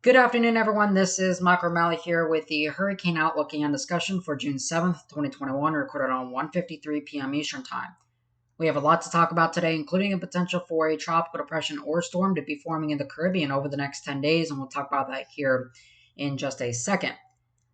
Good afternoon, everyone. This is Mike O'Malley here with the Hurricane Outlook and discussion for June 7th, 2021, recorded on 1:53 p.m. Eastern Time. We have a lot to talk about today, including a potential for a tropical depression or storm to be forming in the Caribbean over the next 10 days, and we'll talk about that here in just a second.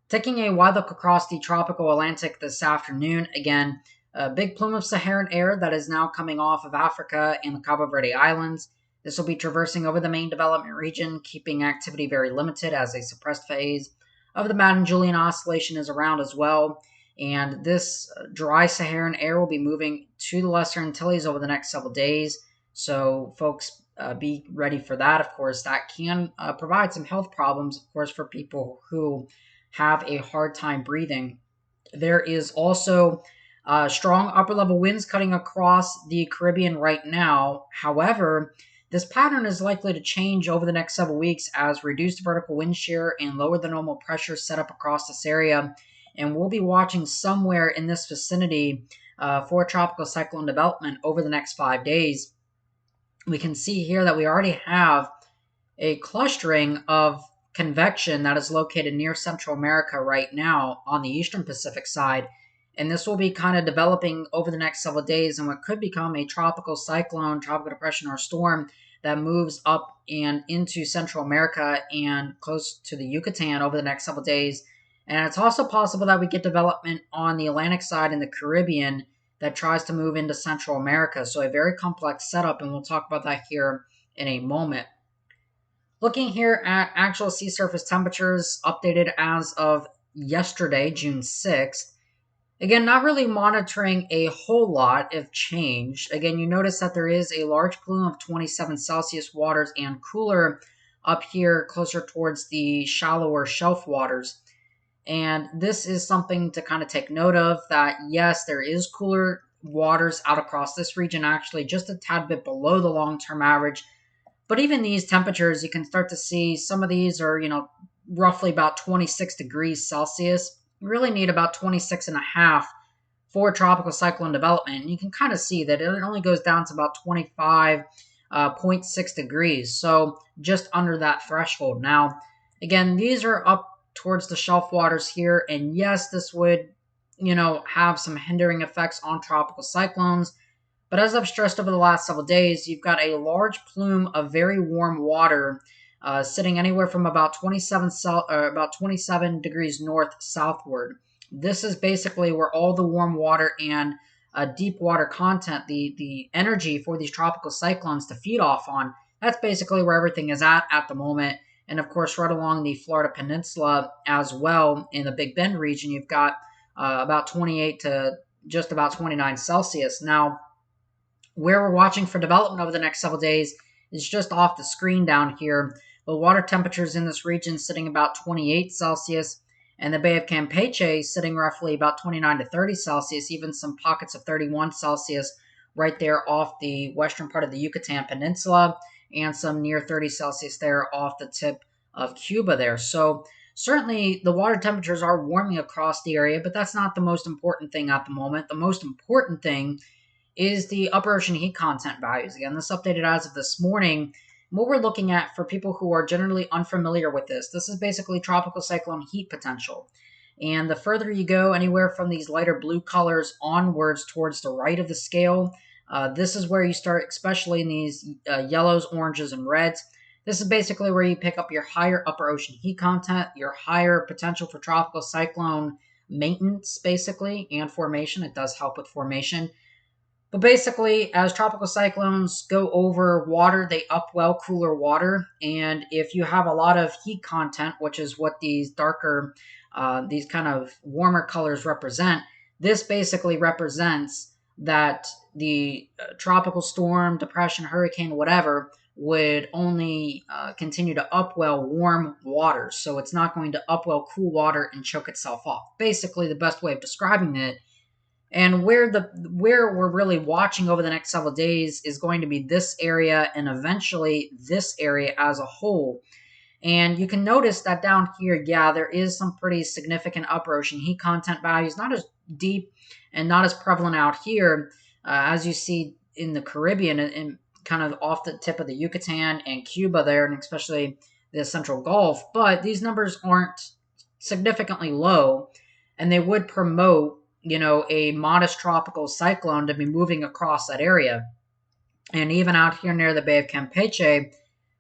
Taking a wide look across the tropical Atlantic this afternoon, again, a big plume of Saharan air that is now coming off of Africa and the Cabo Verde Islands. This will be traversing over the main development region, keeping activity very limited as a suppressed phase of the Madden-Julian Oscillation is around as well. And this dry Saharan air will be moving to the Lesser Antilles over the next several days. So folks, be ready for that. Of course, that can provide some health problems, of course, for people who have a hard time breathing. There is also strong upper-level winds cutting across the Caribbean right now. However, this pattern is likely to change over the next several weeks as reduced vertical wind shear and lower than normal pressure set up across this area. And we'll be watching somewhere in this vicinity for tropical cyclone development over the next 5 days. We can see here that we already have a clustering of convection that is located near Central America right now on the eastern Pacific side. And this will be kind of developing over the next several days and what could become a tropical cyclone, tropical depression, or storm that moves up and into Central America and close to the Yucatan over the next several days. And it's also possible that we get development on the Atlantic side in the Caribbean that tries to move into Central America. So a very complex setup, and we'll talk about that here in a moment. Looking here at actual sea surface temperatures updated as of yesterday, June 6th. Again, not really monitoring a whole lot of change. Again, you notice that there is a large plume of 27 Celsius waters and cooler up here closer towards the shallower shelf waters. And this is something to kind of take note of, that yes, there is cooler waters out across this region, actually just a tad bit below the long-term average. But even these temperatures, you can start to see some of these are, roughly about 26 degrees Celsius. You really need about 26.5 for tropical cyclone development. And you can kind of see that it only goes down to about 25.6 degrees. So just under that threshold. Now, again, these are up towards the shelf waters here. And yes, this would, have some hindering effects on tropical cyclones. But as I've stressed over the last several days, you've got a large plume of very warm water sitting anywhere from about 27 degrees north southward. This is basically where all the warm water and deep water content, the energy for these tropical cyclones to feed off on, that's basically where everything is at the moment. And of course, right along the Florida Peninsula as well, in the Big Bend region, you've got about 28 to just about 29 Celsius. Now, where we're watching for development over the next several days is just off the screen down here. The water temperatures in this region sitting about 28 Celsius, and the Bay of Campeche sitting roughly about 29 to 30 Celsius, even some pockets of 31 Celsius right there off the western part of the Yucatan Peninsula, and some near 30 Celsius there off the tip of Cuba there. So certainly the water temperatures are warming across the area, but that's not the most important thing at the moment. The most important thing is the upper ocean heat content values. Again, this updated as of this morning. What we're looking at, for people who are generally unfamiliar with this is basically tropical cyclone heat potential. And the further you go, anywhere from these lighter blue colors onwards towards the right of the scale, this is where you start, especially in these yellows, oranges, and reds. This is basically where you pick up your higher upper ocean heat content, your higher potential for tropical cyclone maintenance, basically, and formation. It does help with formation. But basically, as tropical cyclones go over water, they upwell cooler water. And if you have a lot of heat content, which is what these darker, these kind of warmer colors represent, this basically represents that the tropical storm, depression, hurricane, whatever, would only continue to upwell warm water. So it's not going to upwell cool water and choke itself off. Basically, the best way of describing it. And where we're really watching over the next several days is going to be this area and eventually this area as a whole. And you can notice that down here, yeah, there is some pretty significant upper ocean heat content values, not as deep and not as prevalent out here as you see in the Caribbean and kind of off the tip of the Yucatan and Cuba there, and especially the Central Gulf, but these numbers aren't significantly low, and they would promote, a modest tropical cyclone to be moving across that area. And even out here near the Bay of Campeche,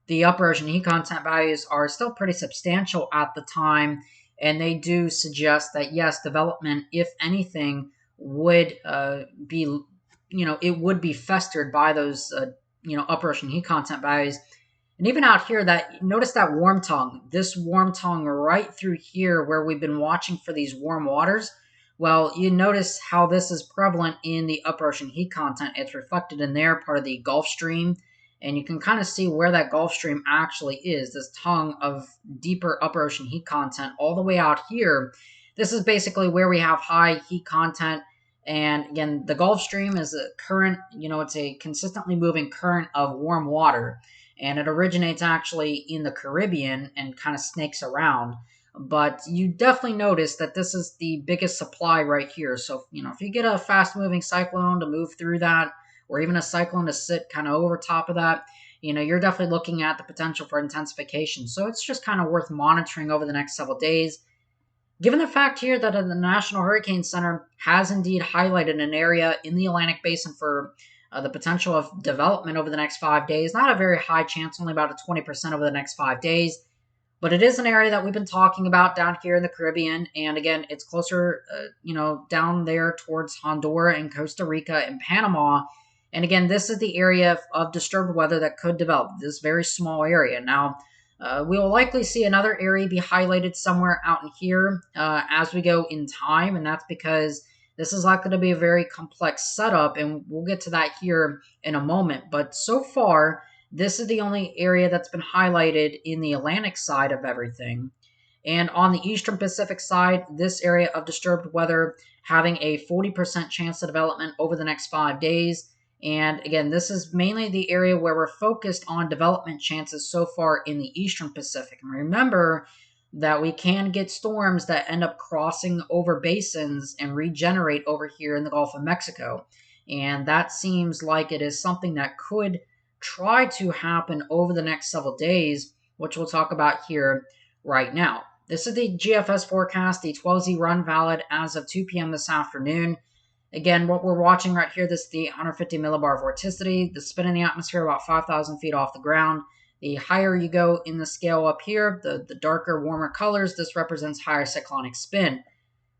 the upper ocean heat content values are still pretty substantial at the time, and they do suggest that yes, development, if anything, would be, it would be festered by those, upper ocean heat content values. And even out here, that notice that warm tongue, this warm tongue right through here where we've been watching for these warm waters. Well, you notice how this is prevalent in the upper ocean heat content. It's reflected in there, part of the Gulf Stream. And you can kind of see where that Gulf Stream actually is, this tongue of deeper upper ocean heat content all the way out here. This is basically where we have high heat content. And again, the Gulf Stream is a current, it's a consistently moving current of warm water. And it originates actually in the Caribbean and kind of snakes around. But you definitely notice that this is the biggest supply right here. So, if you get a fast-moving cyclone to move through that, or even a cyclone to sit kind of over top of that, you're definitely looking at the potential for intensification. So it's just kind of worth monitoring over the next several days. Given the fact here that the National Hurricane Center has indeed highlighted an area in the Atlantic Basin for the potential of development over the next 5 days, not a very high chance, only about a 20% over the next 5 days. But it is an area that we've been talking about down here in the Caribbean. And again, it's closer, down there towards Honduras and Costa Rica and Panama. And again, this is the area of disturbed weather that could develop, this very small area. Now, we will likely see another area be highlighted somewhere out in here as we go in time. And that's because this is likely to be a very complex setup. And we'll get to that here in a moment. But so far, this is the only area that's been highlighted in the Atlantic side of everything. And on the Eastern Pacific side, this area of disturbed weather having a 40% chance of development over the next 5 days. And again, this is mainly the area where we're focused on development chances so far in the Eastern Pacific. And remember that we can get storms that end up crossing over basins and regenerate over here in the Gulf of Mexico. And that seems like it is something that could try to happen over the next several days, which we'll talk about here right now. This is the GFS forecast, the 12Z run valid as of 2 p.m. this afternoon. Again, what we're watching right here, this is the 150 millibar vorticity, the spin in the atmosphere about 5,000 feet off the ground. The higher you go in the scale up here, the darker, warmer colors, this represents higher cyclonic spin.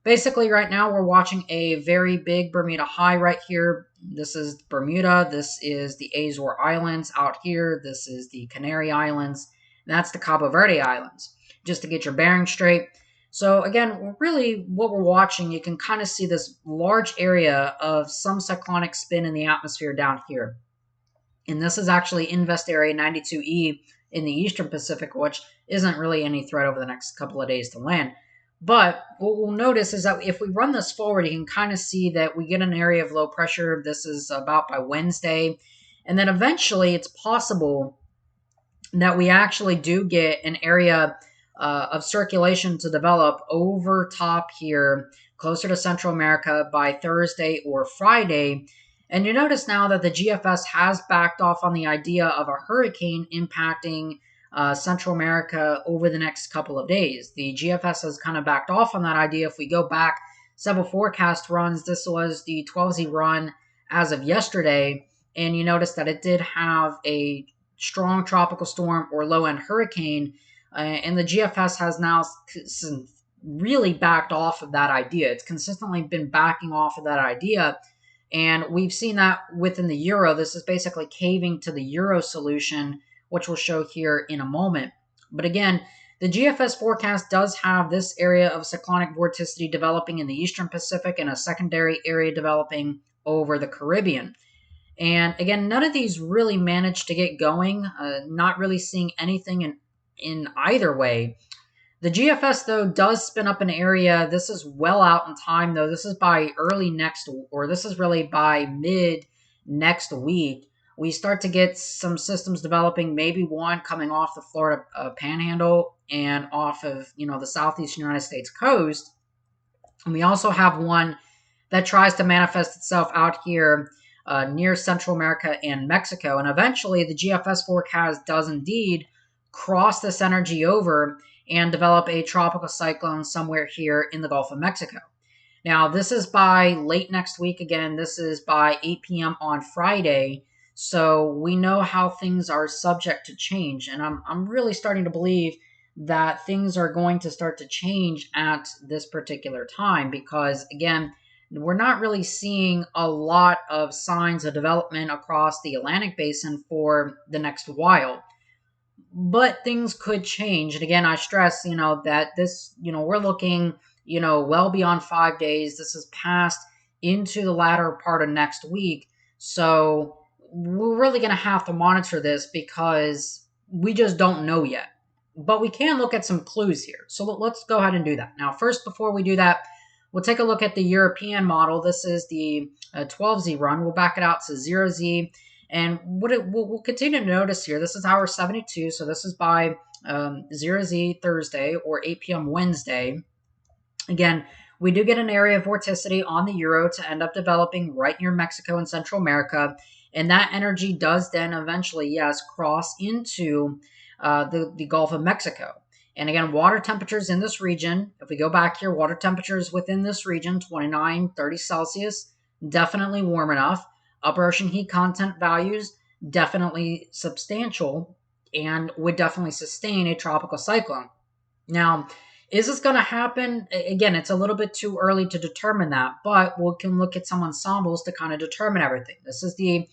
Basically, right now, we're watching a very big Bermuda high right here. This is Bermuda. This is the Azore Islands out here. This is the Canary Islands. And that's the Cabo Verde Islands, just to get your bearing straight. So again, really what we're watching, you can kind of see this large area of some cyclonic spin in the atmosphere down here. And this is actually Invest Area 92E in the Eastern Pacific, which isn't really any threat over the next couple of days to land. But what we'll notice is that if we run this forward, you can kind of see that we get an area of low pressure. This is about by Wednesday. And then eventually it's possible that we actually do get an area of circulation to develop over top here, closer to Central America by Thursday or Friday. And you notice now that the GFS has backed off on the idea of a hurricane impacting Central America over the next couple of days. The GFS has kind of backed off on that idea. If we go back several forecast runs, this was the 12Z run as of yesterday, and you notice that it did have a strong tropical storm or low-end hurricane, and the GFS has now really backed off of that idea. It's consistently been backing off of that idea, and we've seen that within the euro. This is basically caving to the euro solution, which we'll show here in a moment. But again, the GFS forecast does have this area of cyclonic vorticity developing in the Eastern Pacific and a secondary area developing over the Caribbean. And again, none of these really managed to get going, not really seeing anything in either way. The GFS, though, does spin up an area. This is well out in time, though. This is by early next, or this is really by mid next week. We start to get some systems developing, maybe one coming off the Florida panhandle and off of, the southeastern United States coast. And we also have one that tries to manifest itself out here near Central America and Mexico. And eventually the GFS forecast does indeed cross this energy over and develop a tropical cyclone somewhere here in the Gulf of Mexico. Now, this is by late next week. Again, this is by 8 p.m. on Friday. So we know how things are subject to change. And I'm really starting to believe that things are going to start to change at this particular time because, again, we're not really seeing a lot of signs of development across the Atlantic basin for the next while. But things could change. And again, I stress, that this, we're looking, well beyond 5 days. This is past into the latter part of next week. So we're really going to have to monitor this because we just don't know yet. But we can look at some clues here. So let's go ahead and do that. Now, first, before we do that, we'll take a look at the European model. This is the 12Z run. We'll back it out to 0Z. And we'll continue to notice here, this is hour 72, so this is by 0Z Thursday or 8 p.m. Wednesday. Again, we do get an area of vorticity on the Euro to end up developing right near Mexico and Central America. And that energy does then eventually, yes, cross into the Gulf of Mexico. And again, water temperatures in this region, if we go back here, water temperatures within this region, 29, 30 Celsius, definitely warm enough. Upper ocean heat content values, definitely substantial and would definitely sustain a tropical cyclone. Now, is this going to happen? Again, it's a little bit too early to determine that, but we can look at some ensembles to kind of determine everything. This is the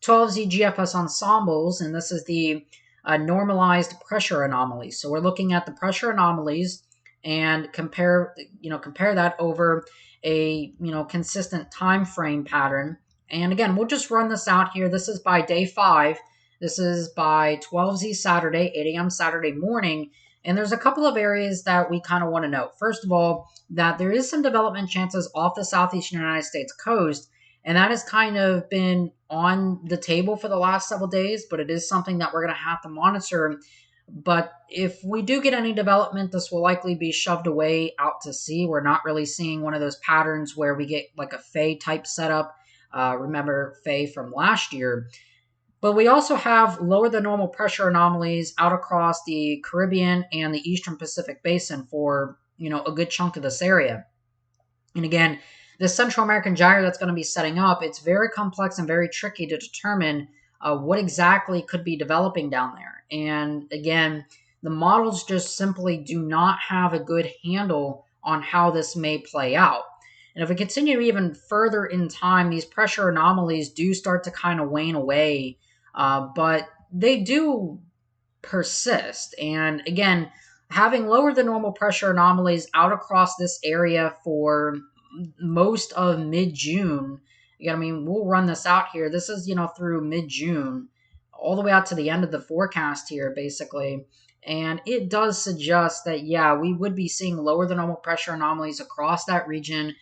12Z GFS ensembles, and this is the normalized pressure anomalies. So we're looking at the pressure anomalies and compare that over a consistent time frame pattern. And again, we'll just run this out here. This is by day 5. This is by 12Z Saturday, 8 a.m. Saturday morning. And there's a couple of areas that we kind of want to note. First of all, that there is some development chances off the southeastern United States coast. And that has kind of been on the table for the last several days, but it is something that we're going to have to monitor. But if we do get any development, this will likely be shoved away out to sea. We're not really seeing one of those patterns where we get like a Faye type setup. Remember Faye from last year. But we also have lower than normal pressure anomalies out across the Caribbean and the Eastern Pacific Basin for, a good chunk of this area. And again, the Central American gyre that's going to be setting up, it's very complex and very tricky to determine what exactly could be developing down there. And again, the models just simply do not have a good handle on how this may play out. And if we continue even further in time, these pressure anomalies do start to kind of wane away, but they do persist. And again, having lower than normal pressure anomalies out across this area for most of mid-June, we'll run this out here. This is, through mid-June, all the way out to the end of the forecast here, basically. And it does suggest that, we would be seeing lower than normal pressure anomalies across that region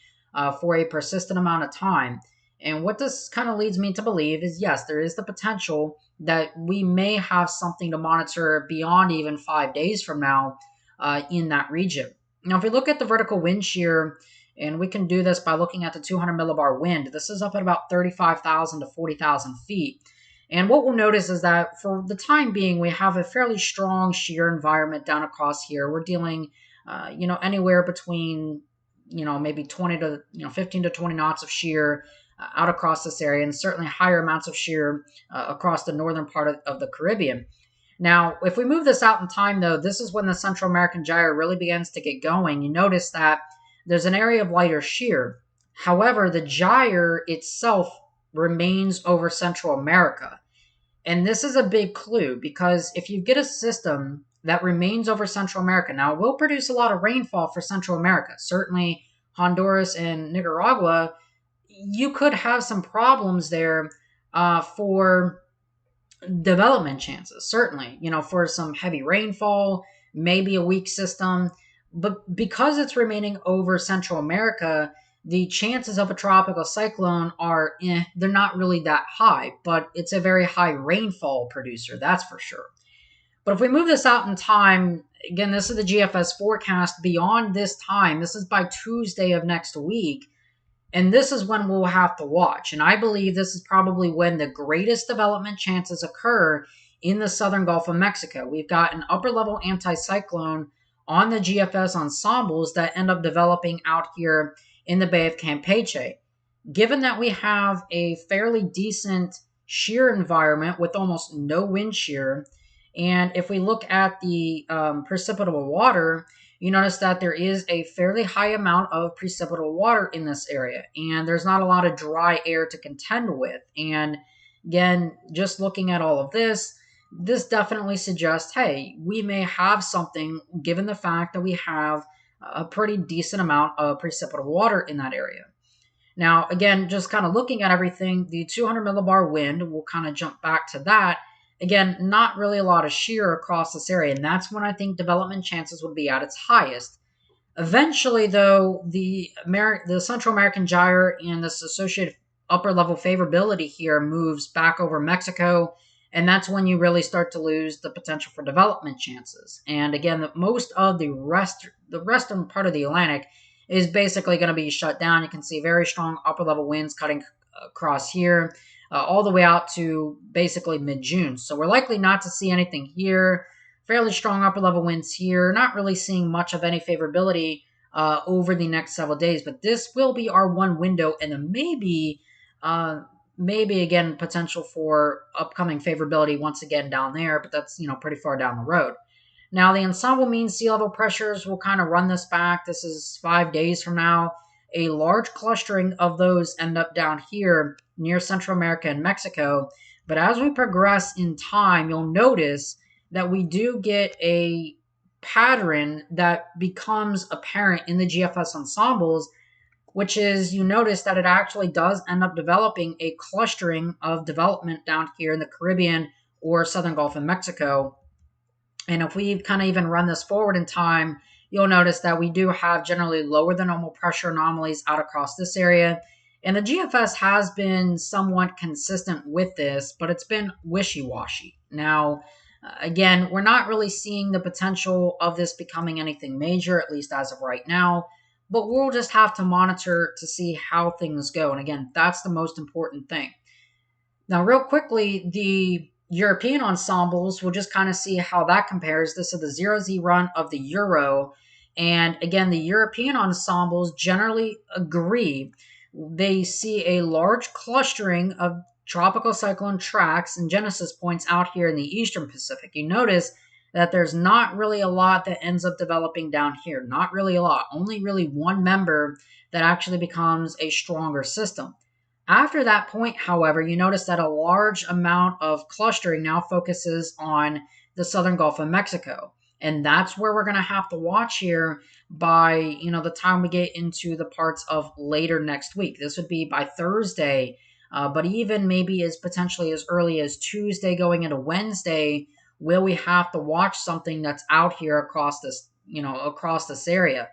for a persistent amount of time. And what this kind of leads me to believe is, yes, there is the potential that we may have something to monitor beyond even 5 days from now in that region. Now, if we look at the vertical wind shear, and we can do this by looking at the 200 millibar wind, this is up at about 35,000 to 40,000 feet. And what we'll notice is that for the time being, we have a fairly strong shear environment down across here. We're dealing, anywhere between maybe 20 to 15 to 20 knots of shear out across this area, and certainly higher amounts of shear across the northern part of the Caribbean. Now, if we move this out in time, though, this is when the Central American gyre really begins to get going. You notice that there's an area of lighter shear. However, the gyre itself remains over Central America. And this is a big clue, because if you get a system that remains over Central America, now it will produce a lot of rainfall for Central America. Certainly Honduras and Nicaragua, you could have some problems there for development chances, certainly, for some heavy rainfall, maybe a weak system. But because it's remaining over Central America, the chances of a tropical cyclone are, they're not really that high, but it's a very high rainfall producer, that's for sure. But if we move this out in time, again, this is the GFS forecast beyond this time. This is by Tuesday of next week. And this is when we'll have to watch. And I believe this is probably when the greatest development chances occur in the southern Gulf of Mexico. We've got an upper-level anticyclone on the GFS ensembles that end up developing out here in the Bay of Campeche. Given that we have a fairly decent shear environment with almost no wind shear, and if we look at the precipitable water, you notice that there is a fairly high amount of precipitable water in this area, and there's not a lot of dry air to contend with. And again, just looking at all of this, this definitely suggests, hey, we may have something given the fact that we have a pretty decent amount of precipitable water in that area. Now, again, just kind of looking at everything, the 200 millibar wind, we'll kind of jump back to that. Again, not really a lot of shear across this area, and that's when I think development chances would be at its highest. Eventually, though, the Central American gyre and this associated upper level favorability here moves back over Mexico, and that's when you really start to lose the potential for development chances. And again, most of the western part of the Atlantic is basically going to be shut down. You can see very strong upper level winds cutting across here all the way out to basically mid-June. So we're likely not to see anything here. Fairly strong upper level winds here. Not really seeing much of any favorability over the next several days. But this will be our one window, and then maybe again potential for upcoming favorability once again down there. But that's pretty far down the road. Now, the ensemble mean sea level pressures will kind of run this back. This is 5 days from now. A large clustering of those end up down here near Central America and Mexico. But as we progress in time, you'll notice that we do get a pattern that becomes apparent in the GFS ensembles, which is you notice that it actually does end up developing a clustering of development down here in the Caribbean or Southern Gulf of Mexico. And if we kind of even run this forward in time, you'll notice that we do have generally lower than normal pressure anomalies out across this area. And the GFS has been somewhat consistent with this, but it's been wishy-washy. Now, again, we're not really seeing the potential of this becoming anything major, at least as of right now. But we'll just have to monitor to see how things go. And again, that's the most important thing. Now, real quickly, the European ensembles, we'll just kind of see how that compares. This is the 0Z run of the Euro. And again, the European ensembles generally agree. They see a large clustering of tropical cyclone tracks and genesis points out here in the Eastern Pacific. You notice that there's not really a lot that ends up developing down here. Not really a lot. Only really one member that actually becomes a stronger system. After that point, however, you notice that a large amount of clustering now focuses on the southern Gulf of Mexico. And that's where we're going to have to watch here by, the time we get into the parts of later next week. This would be by Thursday, but even maybe as potentially as early as Tuesday going into Wednesday, will we have to watch something that's out here across this, across this area.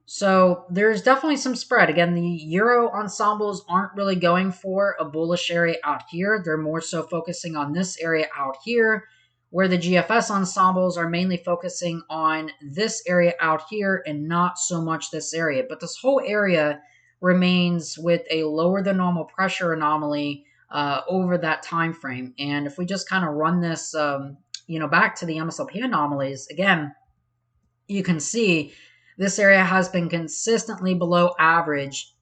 So there's definitely some spread. Again, the Euro ensembles aren't really going for a bullish area out here. They're more so focusing on this area out here, where the GFS ensembles are mainly focusing on this area out here and not so much this area. But this whole area remains with a lower than normal pressure anomaly over that time frame. And if we just kind of run this, back to the MSLP anomalies, again, you can see this area has been consistently below average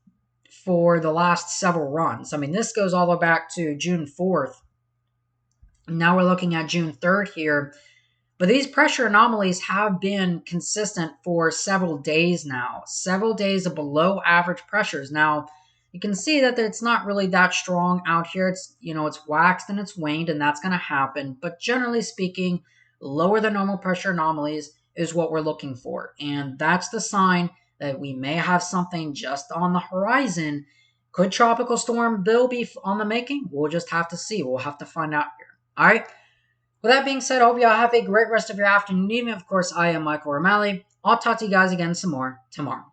for the last several runs. I mean, this goes all the way back to June 4th. Now we're looking at June 3rd here. But these pressure anomalies have been consistent for several days now. Several days of below average pressures. Now, you can see that it's not really that strong out here. It's, it's waxed and it's waned, and that's going to happen. But generally speaking, lower than normal pressure anomalies is what we're looking for. And that's the sign that we may have something just on the horizon. Could Tropical Storm Bill be on the making? We'll just have to see. We'll have to find out here. All right. With that being said, I hope y'all have a great rest of your afternoon. Of course, I am Michael Romali. I'll talk to you guys again some more tomorrow.